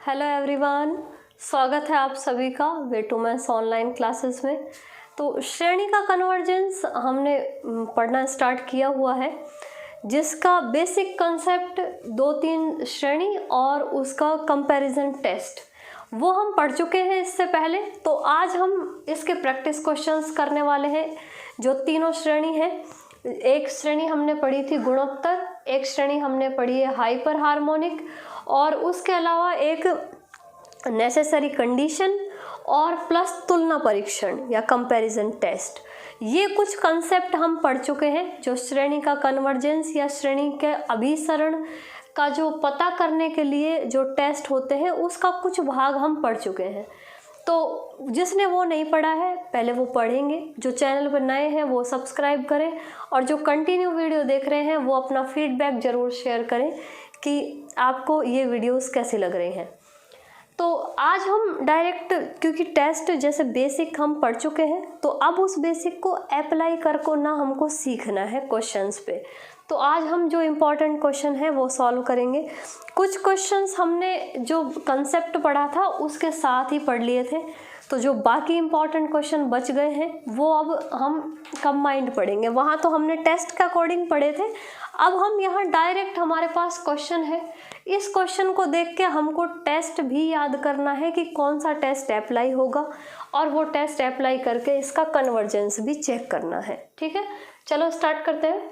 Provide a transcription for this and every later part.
Hello everyone, स्वागत है आप सभी का way to maths online classes में। तो श्रेणी का कन्वर्जेंस हमने पढ़ना स्टार्ट किया हुआ है, जिसका बेसिक कंसेप्ट 2-3 श्रेणी और उसका कंपैरिजन टेस्ट वो हम पढ़ चुके हैं इससे पहले। तो आज हम इसके प्रैक्टिस क्वेश्चंस करने वाले हैं। जो तीनों श्रेणी है, एक श्रेणी हमने पढ़ी थी गुणोत्तर, एक श्रेणी हमने पढ़ी है हाइपर हार्मोनिक, और उसके अलावा एक नेसेसरी कंडीशन और प्लस तुलना परीक्षण या कंपैरिजन टेस्ट। ये कुछ कंसेप्ट हम पढ़ चुके हैं। जो श्रेणी का कन्वर्जेंस या श्रेणी के अभिसरण का जो पता करने के लिए जो टेस्ट होते हैं, उसका कुछ भाग हम पढ़ चुके हैं। तो जिसने वो नहीं पढ़ा है पहले वो पढ़ेंगे। जो चैनल पर नए हैं वो सब्सक्राइब करें, और जो कंटिन्यू वीडियो देख रहे हैं वो अपना फीडबैक ज़रूर शेयर करें कि आपको ये वीडियोस कैसे लग रही हैं। तो आज हम डायरेक्ट, क्योंकि टेस्ट जैसे बेसिक हम पढ़ चुके हैं, तो अब उस बेसिक को अप्लाई कर को ना हमको सीखना है क्वेश्चंस पे। तो आज हम जो इम्पोर्टेंट क्वेश्चन है वो सॉल्व करेंगे। कुछ क्वेश्चंस हमने जो कंसेप्ट पढ़ा था उसके साथ ही पढ़ लिए थे, तो जो बाकी इम्पॉर्टेंट क्वेश्चन बच गए हैं वो अब हम कंबाइंड पढ़ेंगे। वहाँ तो हमने टेस्ट के अकॉर्डिंग पढ़े थे, अब हम यहाँ डायरेक्ट हमारे पास क्वेश्चन है, इस क्वेश्चन को देख के हमको टेस्ट भी याद करना है कि कौन सा टेस्ट अप्लाई होगा, और वो टेस्ट अप्लाई करके इसका कन्वर्जेंस भी चेक करना है। ठीक है, चलो स्टार्ट करते हैं।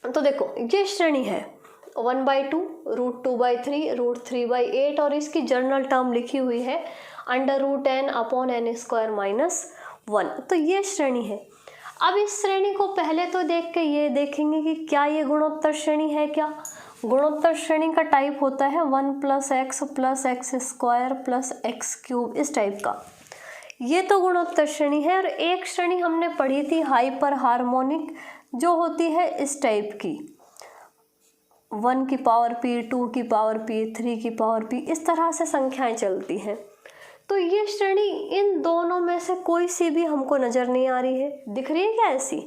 तो देखो, ये श्रेणी है 1/2, √2/3, √3/8, और इसकी जनरल टर्म लिखी हुई है √n/n² - 1। तो ये श्रेणी है। अब इस श्रेणी को पहले तो देख के ये देखेंगे कि क्या ये गुणोत्तर श्रेणी है। क्या गुणोत्तर श्रेणी का टाइप होता है 1 + x + x² + x³, इस टाइप का। ये तो गुणोत्तर श्रेणी है। और एक श्रेणी हमने पढ़ी थी हाइपर हार्मोनिक, जो होती है इस टाइप की 1 की पावर p, 2 की पावर p, 3 की पावर p, इस तरह से संख्याएं चलती हैं। तो ये श्रेणी इन दोनों में से कोई सी भी हमको नज़र नहीं आ रही है। दिख रही है क्या ऐसी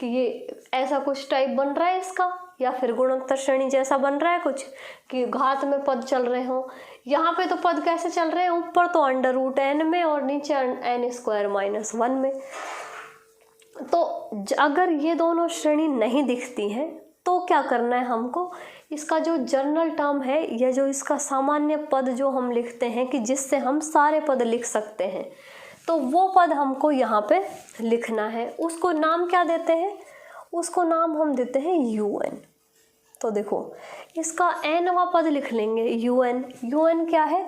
कि ये ऐसा कुछ टाइप बन रहा है इसका, या फिर गुणोत्तर श्रेणी जैसा बन रहा है कुछ कि घात में पद चल रहे हों। यहाँ पे तो पद कैसे चल रहे हैं, ऊपर तो √n में और नीचे n² - 1 में। तो अगर ये दोनों श्रेणी नहीं दिखती हैं तो क्या करना है हमको, इसका जो जनरल टर्म है या जो इसका सामान्य पद जो हम लिखते हैं कि जिससे हम सारे पद लिख सकते हैं, तो वो पद हमको यहाँ पे लिखना है। उसको नाम क्या देते हैं, उसको नाम हम देते हैं un। तो देखो, इसका nवां पद लिख लेंगे un। un क्या है,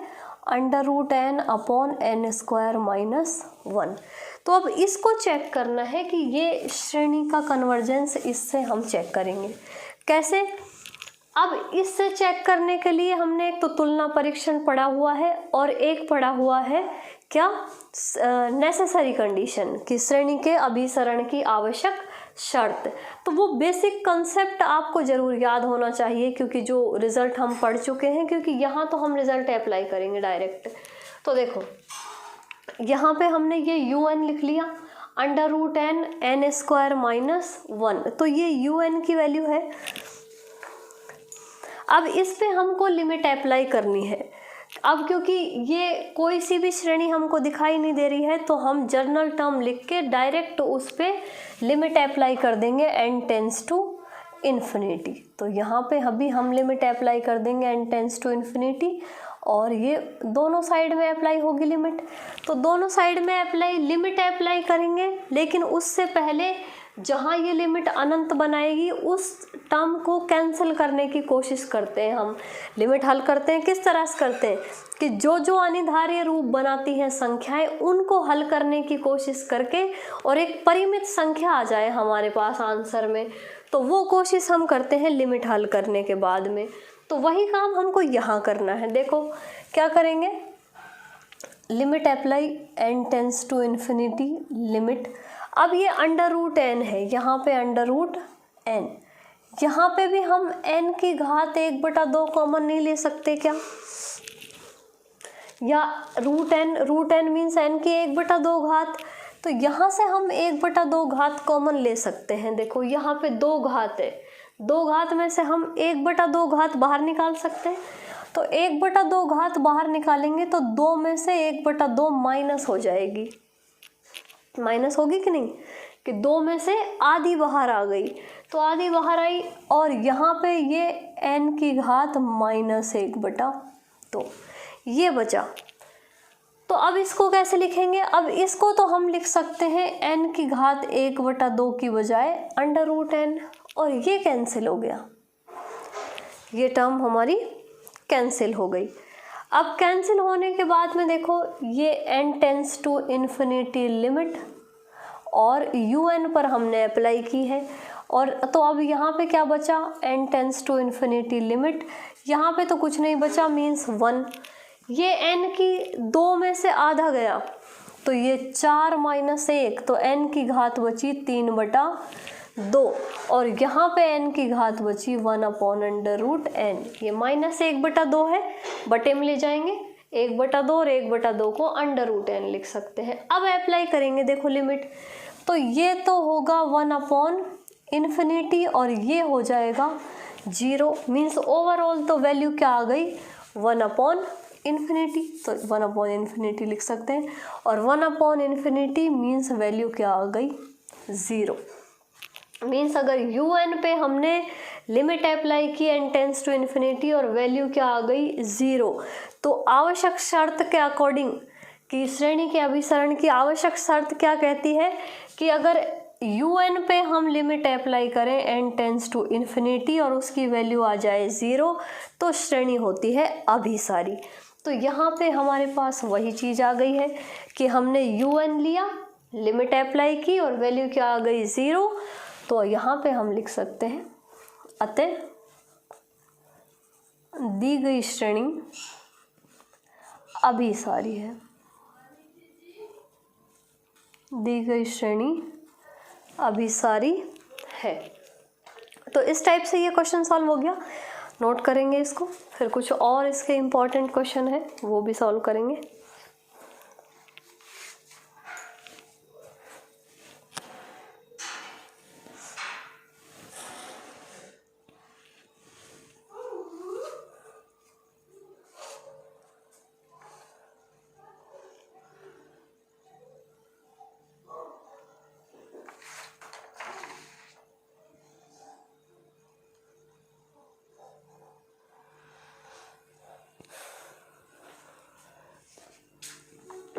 √n/n² - 1। तो अब इसको चेक करना है कि ये श्रेणी का कन्वर्जेंस, इससे हम चेक करेंगे। कैसे? अब इससे चेक करने के लिए हमने एक तो तुलना परीक्षण पढ़ा हुआ है, और एक पढ़ा हुआ है क्या, नेसेसरी कंडीशन की श्रेणी के अभिसरण की आवश्यक शर्त। तो वो बेसिक कंसेप्ट आपको ज़रूर याद होना चाहिए, क्योंकि जो रिज़ल्ट हम पढ़ चुके हैं, क्योंकि यहाँ तो हम रिज़ल्ट अप्लाई करेंगे डायरेक्ट। तो देखो, यहाँ पे हमने ये un लिख लिया √n/n² - 1। तो ये un की वैल्यू है। अब इस पे हमको लिमिट अप्लाई करनी है। अब क्योंकि ये कोई सी भी श्रेणी हमको दिखाई नहीं दे रही है, तो हम जनरल टर्म लिख के डायरेक्ट उस पे लिमिट अप्लाई कर देंगे n टेंस टू इन्फिनिटी। तो यहाँ पे अभी हम लिमिट अप्लाई कर देंगे n टेंस टू इन्फिनिटी, और ये दोनों साइड में अप्लाई होगी लिमिट। तो दोनों साइड में लिमिट अप्लाई करेंगे, लेकिन उससे पहले जहाँ ये लिमिट अनंत बनाएगी उस टर्म को कैंसिल करने की कोशिश करते हैं। हम लिमिट हल करते हैं, किस तरह से करते हैं कि जो जो अनिर्धारीय रूप बनाती हैं संख्याएं, उनको हल करने की कोशिश करके, और एक परिमित संख्या आ जाए हमारे पास आंसर में, तो वो कोशिश हम करते हैं लिमिट हल करने के बाद में। तो वही काम हमको यहाँ करना है। देखो क्या करेंगे, limit apply n tends to infinity limit. अब ये √n है, यहाँ पे √n, यहाँ पे भी हम n की घात 1/2 कॉमन नहीं ले सकते क्या, या √n मीन्स n की 1/2 घात। तो यहाँ से हम 1/2 घात कॉमन ले सकते हैं। देखो यहाँ पे 2 घात है, 2 घात में से हम 1/2 घात बाहर निकाल सकते हैं। तो 1/2 घात बाहर निकालेंगे तो 2 में से 1/2 माइनस हो जाएगी, माइनस होगी कि नहीं, कि 2 में से आधी बाहर आ गई, तो आधी बाहर आई और यहाँ पे ये n की घात -1/2 ये बचा। तो अब इसको कैसे लिखेंगे, अब इसको तो हम लिख सकते हैं n की घात 1/2 की बजाय √n, और ये कैंसिल हो गया, ये टर्म हमारी कैंसिल हो गई। अब कैंसिल होने के बाद में देखो ये n tends to infinity limit और un पर हमने अप्लाई की है, और तो अब यहाँ पे क्या बचा, n tends to infinity limit, यहाँ पे तो कुछ नहीं बचा, मीन्स 1, ये n की 2 में से आधा गया तो ये 4 - 1, तो n की घात बची 3/2, और यहाँ पे n की घात बची 1/√n, ये -1/2 है, बटे में ले जाएंगे 1/2 और 1/2 को √n लिख सकते हैं। अब अप्लाई करेंगे, देखो लिमिट, तो ये तो होगा 1/∞ और ये हो जाएगा 0, मीन्स ओवरऑल तो वैल्यू क्या आ गई 1/∞, तो 1/∞ लिख सकते हैं, और 1/∞ मीन्स वैल्यू क्या आ गई 0, मीन्स अगर un पे हमने लिमिट अप्लाई की n टेंस टू इन्फिनिटी और वैल्यू क्या आ गई 0, तो आवश्यक शर्त के अकॉर्डिंग कि श्रेणी के अभिसरण की आवश्यक शर्त क्या कहती है कि अगर un पे हम लिमिट अप्लाई करें n टेंस टू इन्फिनिटी और उसकी वैल्यू आ जाए 0, तो श्रेणी होती है अभिसारी। तो यहाँ पे हमारे पास वही चीज़ आ गई है कि हमने un लिया, लिमिट अप्लाई की और वैल्यू क्या आ गई 0, तो यहाँ पे हम लिख सकते हैं अतः दी गई श्रेणी अभिसारी है, दी गई श्रेणी अभिसारी है। तो इस टाइप से ये क्वेश्चन सॉल्व हो गया, नोट करेंगे इसको, फिर कुछ और इसके इम्पोर्टेंट क्वेश्चन है वो भी सॉल्व करेंगे।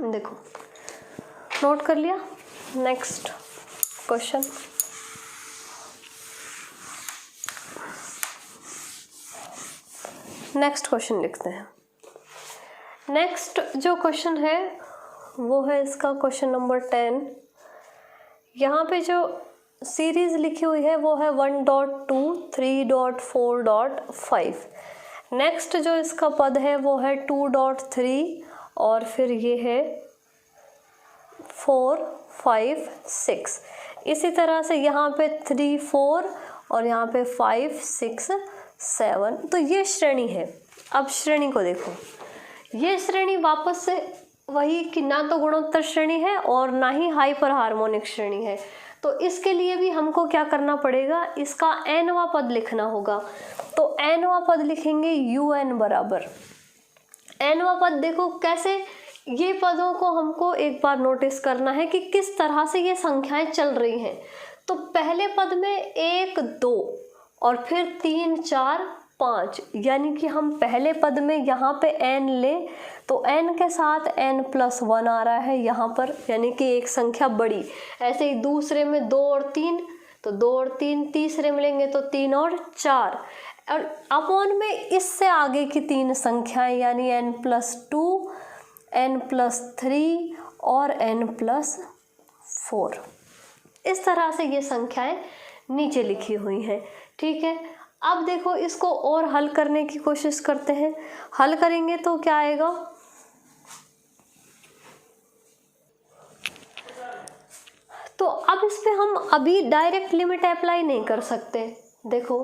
देखो नोट कर लिया, नेक्स्ट क्वेश्चन, नेक्स्ट क्वेश्चन लिखते हैं। नेक्स्ट जो क्वेश्चन है वो है इसका क्वेश्चन नंबर 10। यहाँ पे जो सीरीज लिखी हुई है वो है 1.2, 3.4.5। नेक्स्ट जो इसका पद है वो है 2.3 और फिर ये है 4, 5, 6। इसी तरह से यहाँ पे 3, 4 और यहाँ पे 5, 6, 7। तो ये श्रेणी है। अब श्रेणी को देखो, ये श्रेणी वापस से वही कि ना तो गुणोत्तर श्रेणी है और ना ही हाइपर हार्मोनिक श्रेणी है। तो इसके लिए भी हमको क्या करना पड़ेगा, इसका nवां पद लिखना होगा। तो nवां पद लिखेंगे un बराबर, nवां पद देखो कैसे, ये पदों को हमको एक बार नोटिस करना है कि किस तरह से ये संख्याएं चल रही हैं। तो पहले पद में 1, 2 और फिर 3, 4, 5, यानी कि हम पहले पद में यहाँ पे n लें तो n के साथ n+1 आ रहा है यहाँ पर, यानी कि एक संख्या बड़ी। ऐसे ही दूसरे में 2 और 3 तो 2 और 3, तीसरे में लेंगे तो 3 और 4, और अपॉन में इससे आगे की 3 संख्याएं यानी n+2, n+3 और n+4। इस तरह से ये संख्याएं नीचे लिखी हुई हैं। ठीक है, अब देखो इसको और हल करने की कोशिश करते हैं। हल करेंगे तो क्या आएगा, तो अब इस पे हम अभी डायरेक्ट लिमिट अप्लाई नहीं कर सकते। देखो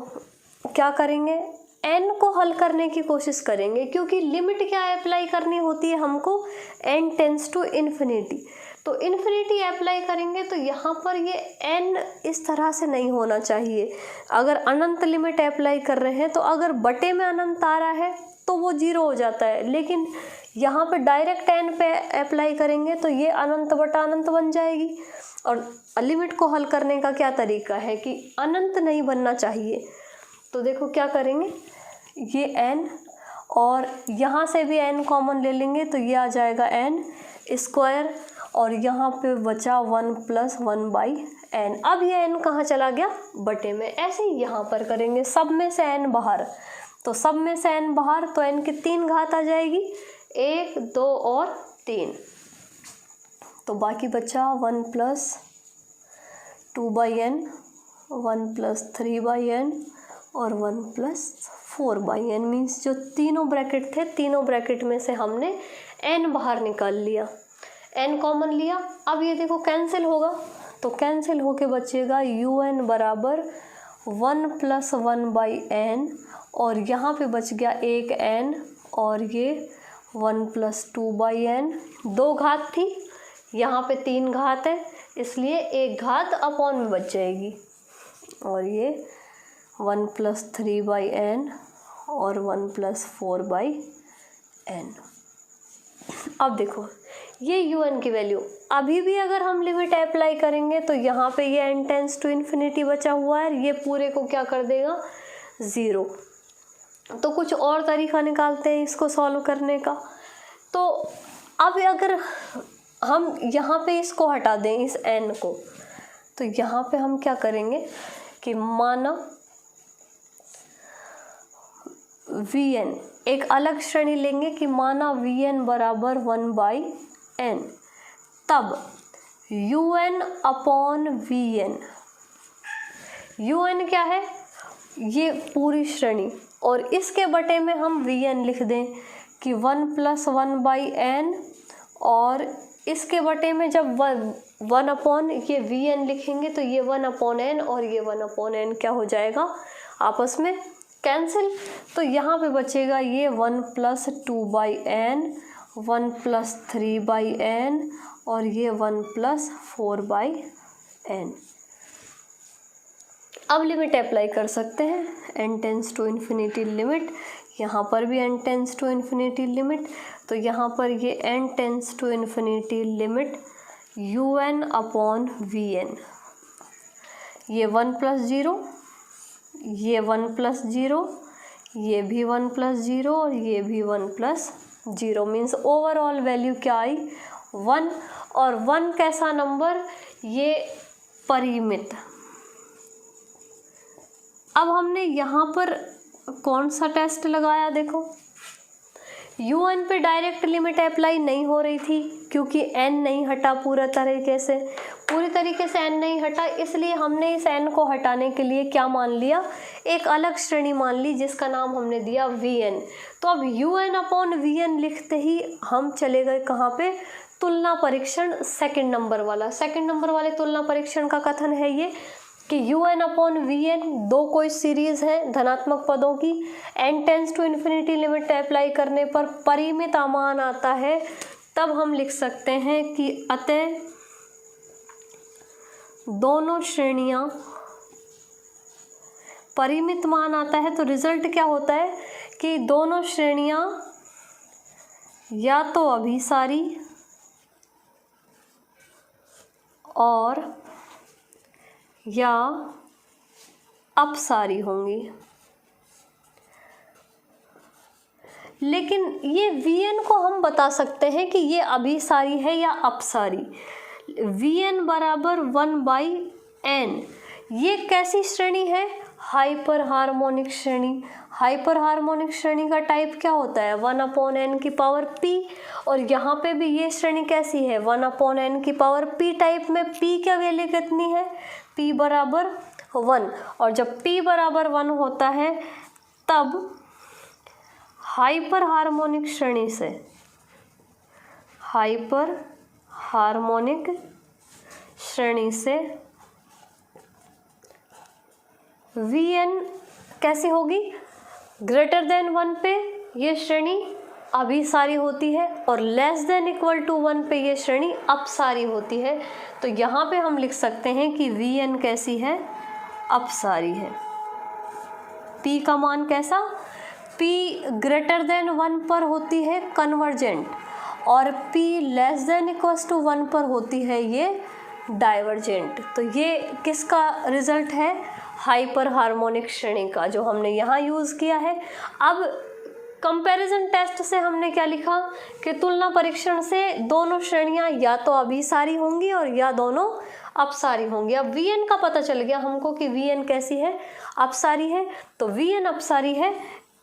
क्या करेंगे, n को हल करने की कोशिश करेंगे, क्योंकि लिमिट क्या अप्लाई करनी होती है हमको, n टेंस टू इन्फिनिटी। तो इन्फिनिटी अप्लाई करेंगे तो यहाँ पर ये n इस तरह से नहीं होना चाहिए। अगर अनंत लिमिट अप्लाई कर रहे हैं तो अगर बटे में अनंत आ रहा है तो वो 0 हो जाता है, लेकिन यहाँ पे डायरेक्ट n पे अप्लाई करेंगे तो ये अनंत बटा अनंत बन जाएगी। और लिमिट को हल करने का क्या तरीका है कि अनंत नहीं बनना चाहिए। तो देखो क्या करेंगे, ये n और यहाँ से भी n कॉमन ले लेंगे तो ये आ जाएगा n स्क्वायर और यहाँ पे बचा 1 + 1/n। अब ये n कहाँ चला गया, बटे में। ऐसे ही यहाँ पर करेंगे, सब में से n बाहर, तो सब में से n बाहर तो n की 3 घात आ जाएगी, 1 2 और 3। तो बाकी बचा 1 + 2/n, 1 + 3/n और 1 + 4/n। मीन्स जो तीनों ब्रैकेट थे, तीनों ब्रैकेट में से हमने n बाहर निकाल लिया, n कॉमन लिया। अब ये देखो कैंसिल होगा, तो कैंसिल होके बचेगा un बराबर 1 + 1/n और यहाँ पे बच गया एक n और ये 1 + 2/n। 2 घात थी, यहाँ पे 3 घात है, इसलिए 1 घात अपॉन में बच जाएगी और ये 1 + 3/n और 1 + 4/n। अब देखो ये un की वैल्यू, अभी भी अगर हम लिमिट अप्लाई करेंगे तो यहाँ पे ये n टेंस टू इन्फिनिटी बचा हुआ है, ये पूरे को क्या कर देगा, 0। तो कुछ और तरीका निकालते हैं इसको सॉल्व करने का। तो अब अगर हम यहाँ पे इसको हटा दें, इस n को, तो यहाँ पे हम क्या करेंगे कि माना vn, एक अलग श्रेणी लेंगे कि माना vn बराबर 1/n, तब un अपॉन vn, un क्या है, ये पूरी श्रेणी, और इसके बटे में हम vn लिख दें कि 1 + 1/n और इसके बटे में जब 1 अपॉन ये vn लिखेंगे तो ये 1/n और ये 1/n क्या हो जाएगा, आपस में कैंसिल। तो यहाँ पे बचेगा ये 1 + 2/n, 1 + 3/n और ये 1 + 4/n। अब लिमिट अप्लाई कर सकते हैं, n tends to infinity limit, यहाँ पर भी n tends to infinity limit, तो यहाँ पर ये n tends to infinity limit un upon vn, ये 1 + 0, ये 1 + 0, ये भी 1 + 0 और ये भी 1 + 0। मीन्स ओवरऑल वैल्यू क्या आई, 1। और 1 कैसा नंबर, ये परिमित। अब हमने यहाँ पर कौन सा टेस्ट लगाया, देखो un पे डायरेक्ट लिमिट अप्लाई नहीं हो रही थी क्योंकि n नहीं हटा पूरी तरीके से n नहीं हटा, इसलिए हमने इस n को हटाने के लिए क्या मान लिया, एक अलग श्रेणी मान ली जिसका नाम हमने दिया vn। तो अब un अपॉन vn लिखते ही हम चले गए कहाँ पे, तुलना परीक्षण सेकंड नंबर वाले तुलना परीक्षण का कथन है ये कि un अपॉन vn दो कोई सीरीज है धनात्मक पदों की, n tends to infinity limit apply करने पर परिमित मान आता है, तब हम लिख सकते हैं कि अतः दोनों श्रेणियां परिमित मान आता है। तो रिजल्ट क्या होता है कि दोनों श्रेणियां या तो अभिसारी और या अपसारी होंगी। लेकिन ये vn को हम बता सकते हैं कि ये अभिसारी है या अपसारी। vn बराबर 1/n, ये कैसी श्रेणी है, हाइपर हार्मोनिक श्रेणी। हाइपर हार्मोनिक श्रेणी का टाइप क्या होता है, 1/n की पावर p, और यहाँ पे भी ये श्रेणी कैसी है, 1/n की पावर p टाइप में p क्या वैल्यू कितनी है, p बराबर 1। और जब p बराबर 1 होता है तब हाइपर हार्मोनिक श्रेणी से vn कैसी होगी, ग्रेटर देन 1 पे ये श्रेणी अभिसारी होती है और लेस देन इक्वल टू 1 पे ये श्रेणी अपसारी होती है। तो यहाँ पे हम लिख सकते हैं कि Vn कैसी है, अपसारी है। P का मान कैसा, P ग्रेटर देन 1 पर होती है कन्वर्जेंट और P less than equal to 1 पर होती है ये डाइवर्जेंट। तो ये किसका रिजल्ट है, हाइपर हार्मोनिक श्रेणी का, जो हमने यहाँ यूज़ किया है। अब कंपैरिजन टेस्ट से हमने क्या लिखा कि तुलना परीक्षण से दोनों श्रेणियां या तो अभिसारी होंगी और या दोनों अपसारी होंगी। अब Vn का पता चल गया हमको कि Vn कैसी है, अपसारी है। तो Vn अपसारी है,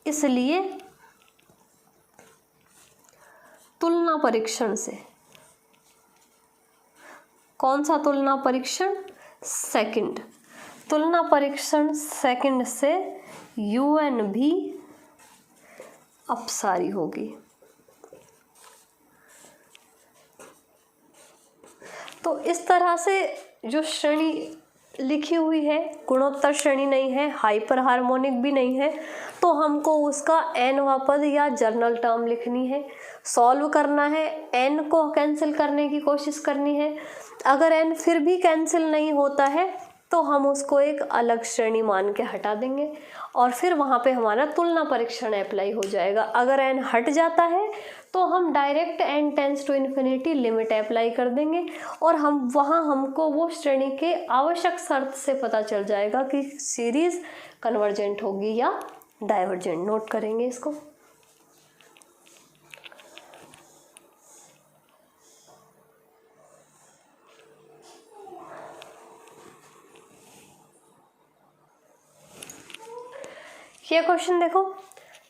इसलिए तुलना परीक्षण से, कौन सा तुलना परीक्षण, सेकंड, तुलना परीक्षण सेकंड से Un भी अपसारी होगी। तो इस तरह से जो श्रेणी लिखी हुई है, गुणोत्तर श्रेणी नहीं है, हाइपर हार्मोनिक भी नहीं है, तो हमको उसका nवां पद या जर्नल टर्म लिखनी है, सॉल्व करना है, n को कैंसिल करने की कोशिश करनी है। अगर n फिर भी कैंसिल नहीं होता है तो हम उसको एक अलग श्रेणी मान के हटा देंगे और फिर वहाँ पे हमारा तुलना परीक्षण अप्लाई हो जाएगा। अगर n हट जाता है तो हम direct n tends to infinity limit apply कर देंगे और हम वहाँ हमको वो श्रेणी के आवश्यक शर्त से पता चल जाएगा कि सीरीज कन्वर्जेंट होगी या डाइवर्जेंट। नोट करेंगे इसको। ये क्वेश्चन देखो,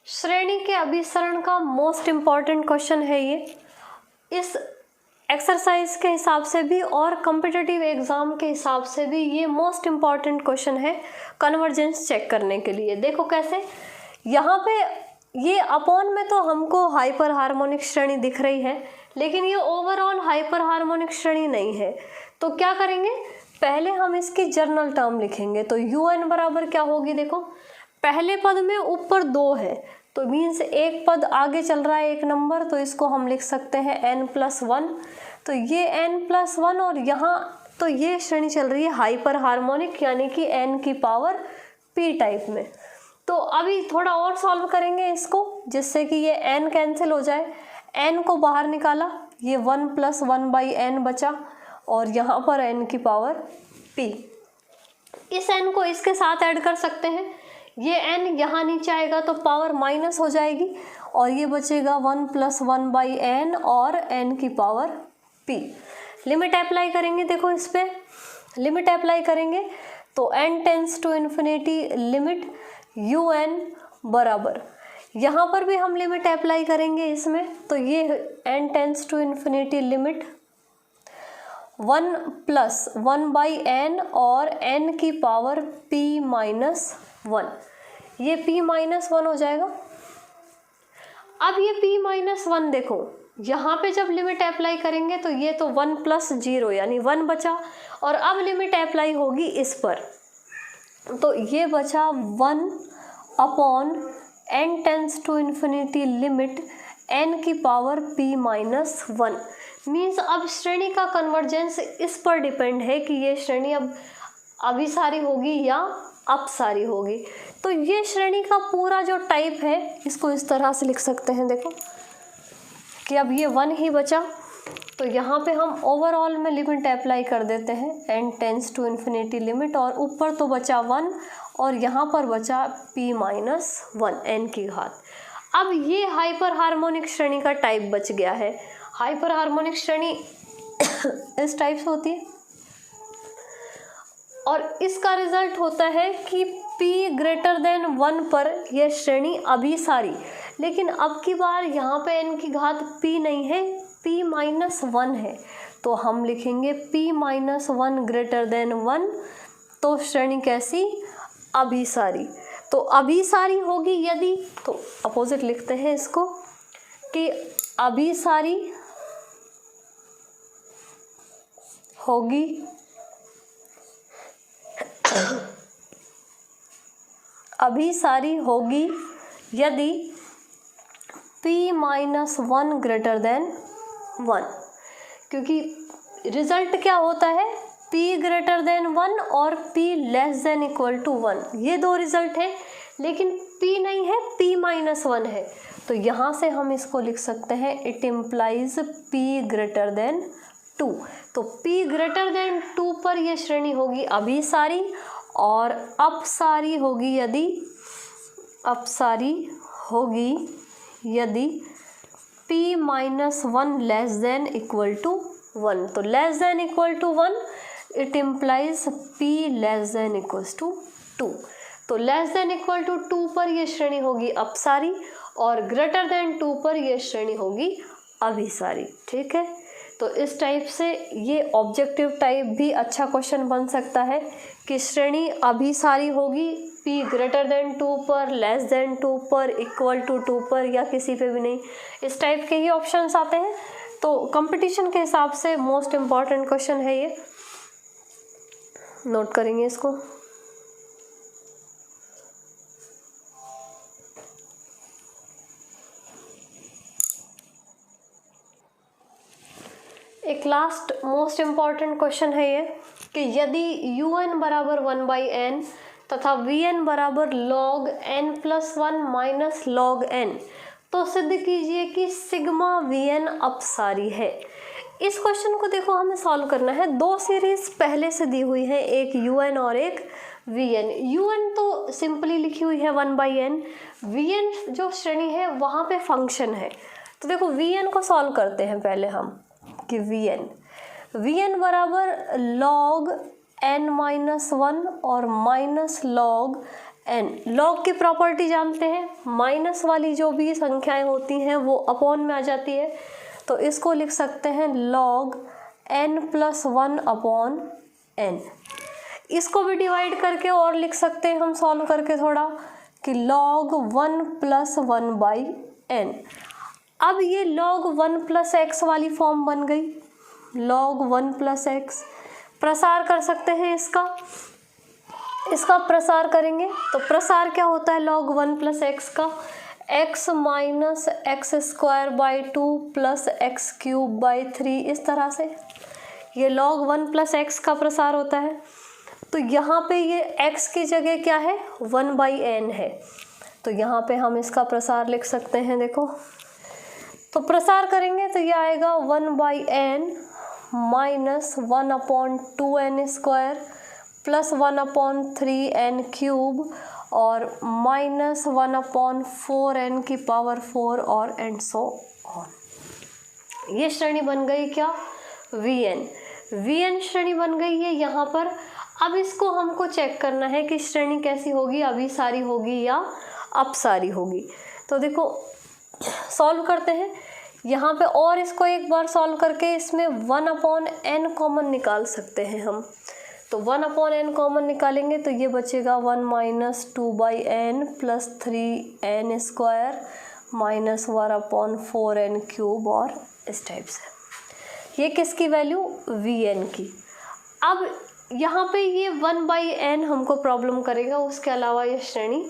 श्रेणी के अभिसरण का मोस्ट इम्पॉर्टेंट क्वेश्चन है ये, इस एक्सरसाइज के हिसाब से भी और कॉम्पिटिटिव एग्जाम के हिसाब से भी ये मोस्ट इम्पॉर्टेंट क्वेश्चन है कन्वर्जेंस चेक करने के लिए। देखो कैसे, यहाँ पे ये अपॉन में तो हमको हाइपर हार्मोनिक श्रेणी दिख रही है, लेकिन ये ओवरऑल हाइपर हार्मोनिक श्रेणी नहीं है। तो क्या करेंगे, पहले हम इसकी जर्नल टर्म लिखेंगे। तो UN बराबर क्या होगी, देखो पहले पद में ऊपर 2 है तो मीन्स एक पद आगे चल रहा है एक नंबर, तो इसको हम लिख सकते हैं n+1। तो ये n+1 और यहाँ तो ये श्रेणी चल रही है हाइपर हार्मोनिक यानी कि n की पावर p टाइप में। तो अभी थोड़ा और सॉल्व करेंगे इसको जिससे कि ये n कैंसिल हो जाए। n को बाहर निकाला, ये 1+1/n बचा और यहाँ पर n की पावर p। इस n को इसके साथ ऐड कर सकते हैं, ये n यहाँ नीचे आएगा तो पावर माइनस हो जाएगी और ये बचेगा 1+1/n और n की पावर p। लिमिट अप्लाई करेंगे, देखो इस पे लिमिट अप्लाई करेंगे तो n tends to infinity limit UN बराबर, यहाँ पर भी हम लिमिट अप्लाई करेंगे इसमें, तो ये n tends to infinity limit 1+1/n और n की पावर p-1, ये p-1 हो जाएगा। अब ये p-1 देखो, यहाँ पे जब लिमिट अप्लाई करेंगे तो ये तो 1+0 यानी 1 बचा और अब लिमिट अप्लाई होगी इस पर, तो ये बचा 1/n tends to infinity limit n की पावर p-1। मीन्स अब श्रेणी का कन्वर्जेंस इस पर डिपेंड है कि ये श्रेणी अब अभिसारी होगी या अपसारी होगी। तो ये श्रेणी का पूरा जो टाइप है इसको इस तरह से लिख सकते हैं, देखो कि अब ये 1 ही बचा तो यहाँ पे हम ओवरऑल में लिमिट अप्लाई कर देते हैं n tends to infinity limit, और ऊपर तो बचा 1 और यहाँ पर बचा p-1 n की घात। अब ये हाइपर हार्मोनिक श्रेणी का टाइप बच गया है। हाइपर हार्मोनिक श्रेणी इस टाइप से होती है और इसका रिजल्ट होता है कि p ग्रेटर देन 1 पर यह श्रेणी अभिसारी, लेकिन अब की बार यहाँ पे n की घात p नहीं है, p-1 है, तो हम लिखेंगे p-1 ग्रेटर देन 1, तो श्रेणी कैसी, अभिसारी। तो अभिसारी होगी यदि, तो अपोजिट लिखते हैं इसको कि अभिसारी होगी अभिसारी होगी यदि p माइनस 1 ग्रेटर देन 1, क्योंकि रिजल्ट क्या होता है, p ग्रेटर देन 1 और p less than equal to 1, ये दो रिजल्ट है, लेकिन p नहीं है, p माइनस 1 है। तो यहाँ से हम इसको लिख सकते हैं it implies p greater than 2। तो p ग्रेटर देन 2 पर यह श्रेणी होगी अभिसारी और अपसारी होगी यदि p minus 1 less than equal to 1। तो less than equal to 1 it implies p less than equals to 2। तो लेस देन इक्वल टू 2 पर यह श्रेणी होगी अपसारी और ग्रेटर देन 2 पर यह श्रेणी होगी अभिसारी। ठीक है, तो इस टाइप से ये ऑब्जेक्टिव टाइप भी अच्छा क्वेश्चन बन सकता है कि श्रेणी अभिसारी होगी p ग्रेटर देन 2 पर, लेस देन 2 पर, इक्वल टू 2 पर, या किसी पे भी नहीं। इस टाइप के ही ऑप्शंस आते हैं। तो कंपटीशन के हिसाब से मोस्ट इम्पॉर्टेंट क्वेश्चन है ये, नोट करेंगे इसको। एक लास्ट मोस्ट इम्पॉर्टेंट क्वेश्चन है ये कि यदि un बराबर 1/n तथा vn बराबर log n plus 1 minus log n, तो सिद्ध कीजिए कि सिग्मा vn अपसारी है। इस क्वेश्चन को देखो हमें सॉल्व करना है। दो सीरीज पहले से दी हुई है, एक un और एक vn। un तो सिंपली लिखी हुई है 1/n, vn जो श्रेणी है वहाँ पे फंक्शन है। तो देखो vn को सॉल्व करते हैं पहले हम कि vn बराबर log n माइनस 1 और माइनस log n। log की प्रॉपर्टी जानते हैं, माइनस वाली जो भी संख्याएं होती हैं वो अपॉन में आ जाती है। तो इसको लिख सकते हैं log n plus 1 upon n। इसको भी डिवाइड करके और लिख सकते हैं हम सॉल्व करके थोड़ा कि log 1 प्लस 1/n। अब ये log 1 प्लस x वाली फॉर्म बन गई, log 1 प्लस x। प्रसार कर सकते हैं इसका प्रसार करेंगे तो प्रसार क्या होता है log 1 प्लस x का, x minus x square by 2 plus x cube by 3, इस तरह से ये log 1 प्लस x का प्रसार होता है। तो यहाँ पे ये x की जगह क्या है, 1/n है। तो यहाँ पे हम इसका प्रसार लिख सकते हैं। देखो तो प्रसार करेंगे तो ये आएगा 1/n minus 1/2n square plus 1/3n cube और माइनस 1/4n की पावर 4 और एंड सो ऑन। ये श्रेणी बन गई क्या, vn श्रेणी बन गई है यहाँ पर। अब इसको हमको चेक करना है कि श्रेणी कैसी होगी, अभिसारी होगी या अपसारी होगी। तो देखो सॉल्व करते हैं यहाँ पे, और इसको एक बार सॉल्व करके इसमें 1/n कॉमन निकाल सकते हैं हम। तो 1/n कॉमन निकालेंगे तो ये बचेगा 1 minus 2/n plus 3n square minus 1/4n cube और इस टाइप से। ये किसकी वैल्यू, vn की। अब यहाँ पे ये 1/n हमको प्रॉब्लम करेगा, उसके अलावा ये श्रेणी।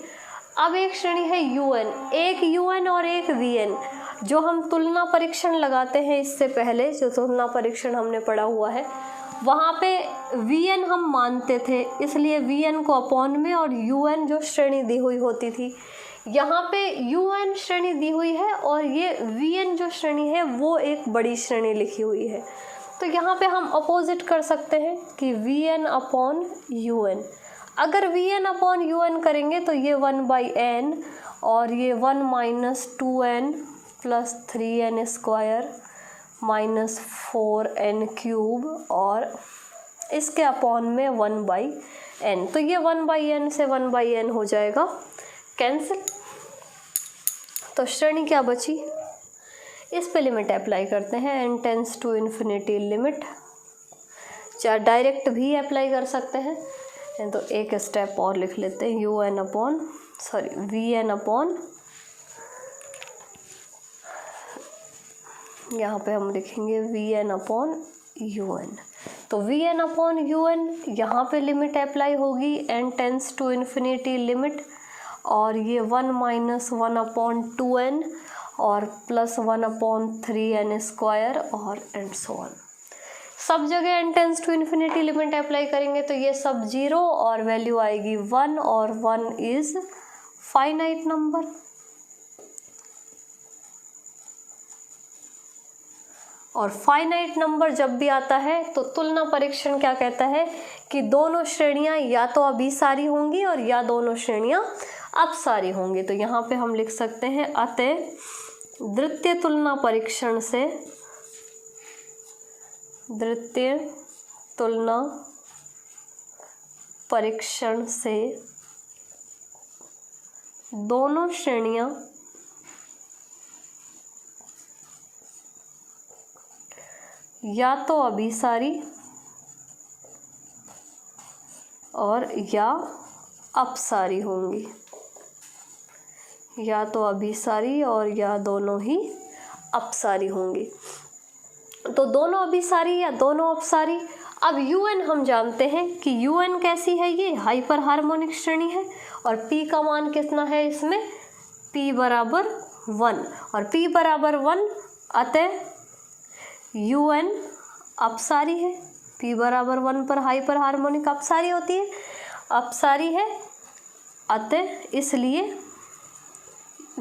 अब एक श्रेणी है un, एक un और एक vn। जो हम तुलना परीक्षण लगाते हैं इससे पहले, जो तुलना परीक्षण हमने पढ़ा हुआ है वहाँ पे vn हम मानते थे, इसलिए vn को अपॉन में और un जो श्रेणी दी हुई होती थी। यहाँ पे un श्रेणी दी हुई है और ये vn जो श्रेणी है वो एक बड़ी श्रेणी लिखी हुई है। तो यहाँ पे हम अपोजिट कर सकते हैं कि vn अपॉन un। अगर vn अपॉन un करेंगे तो ये 1/n और ये 1 minus 2n plus 3n square minus 4n cube और इसके अपॉन में 1/n। तो ये 1/n से 1/n हो जाएगा कैंसिल। तो श्रेणी क्या बची, इस पे लिमिट अप्लाई करते हैं, n tends to infinity limit. चाहे डायरेक्ट भी अप्लाई कर सकते हैं, तो एक स्टेप और लिख लेते हैं, vn अपॉन यहाँ पे हम लिखेंगे vn अपॉन un। तो vn अपॉन un यहाँ पे लिमिट अप्लाई होगी, n tends to infinity limit, और ये 1 माइनस 1/2n और +1/3n² और एंड सो ऑन। सब जगह n tends to infinity limit apply करेंगे तो ये सब 0 और वैल्यू आएगी 1 और 1 इज फाइनाइट नंबर। और फाइनाइट नंबर जब भी आता है तो तुलना परीक्षण क्या कहता है कि दोनों श्रेणियां या तो अभिसारी होंगी और या दोनों श्रेणियां अपसारी होंगी। तो यहाँ पे हम लिख सकते हैं अतः द्वितीय तुलना परीक्षण से दोनों श्रेणियां या तो अभिसारी और या अपसारी होंगी, या तो अभिसारी और या दोनों ही अपसारी होंगी। तो दोनों अभिसारी या दोनों अपसारी। अब UN हम जानते हैं कि UN कैसी है, ये हाइपर हार्मोनिक श्रेणी है और P का मान कितना है इसमें, P = 1 और P = 1 अतः UN अपसारी है। P = 1 पर हाइपर हार्मोनिक अपसारी होती है, अपसारी है, अतः इसलिए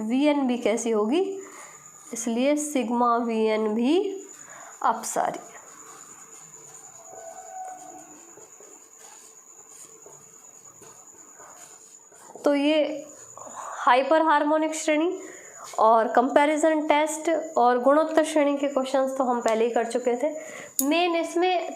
VN भी कैसी होगी, इसलिए सिग्मा VN भी अपसारी। तो ये हाइपर हार्मोनिक श्रेणी और कंपैरिजन टेस्ट और गुणोत्तर श्रेणी के क्वेश्चंस तो हम पहले ही कर चुके थे। मेन इसमें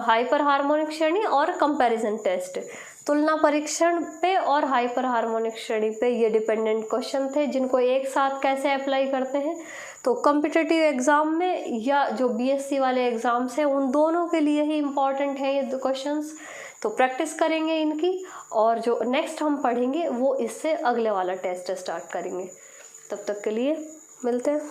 हाइपर हार्मोनिक श्रेणी और कंपैरिजन टेस्ट, तुलना परीक्षण पे और हाइपर हार्मोनिक श्रेणी पे ये डिपेंडेंट क्वेश्चन थे, जिनको एक साथ कैसे अप्लाई करते हैं। तो कॉम्पिटिटिव एग्ज़ाम में या जो BSc वाले एग्ज़ाम्स हैं उन दोनों के लिए ही इम्पॉर्टेंट है ये क्वेश्चंस। तो प्रैक्टिस करेंगे इनकी, और जो नेक्स्ट हम पढ़ेंगे वो इससे अगले वाला टेस्ट स्टार्ट करेंगे। तब तक के लिए मिलते हैं।